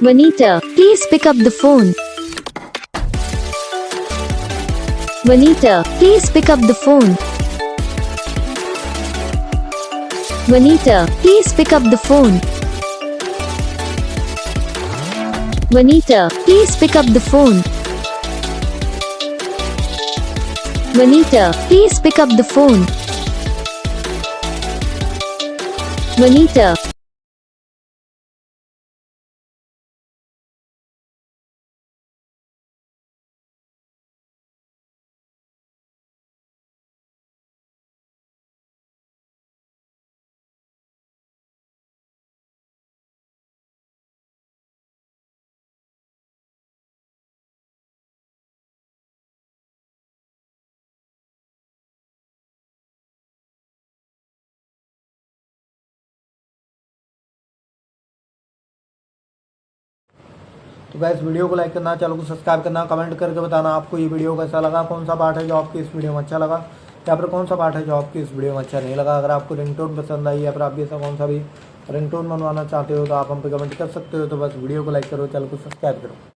Vinita, please pick up the phone. Vinita, please pick up the phone. Vinita, please pick up the phone. Vinita, please pick up the phone. Vinita, please pick up the phone. Vinita. तो guys video को like करना, channel को subscribe करना, comment करके बताना आपको ये video कैसा लगा, कौन सा पार्ट है जो आपकी इस वीडियो में अच्छा लगा या फिर कौन सा पार्ट है जो आपकी इस वीडियो में अच्छा नहीं लगा। अगर आपको रिंगटोन पसंद आई या फिर आप भी ऐसा कौन सा भी रिंगटोन बनवाना चाहते हो तो आप हम पे कमेंट कर सकते हो। तो बस वीडियो को लाइक करो, चैनल को सब्सक्राइब करो।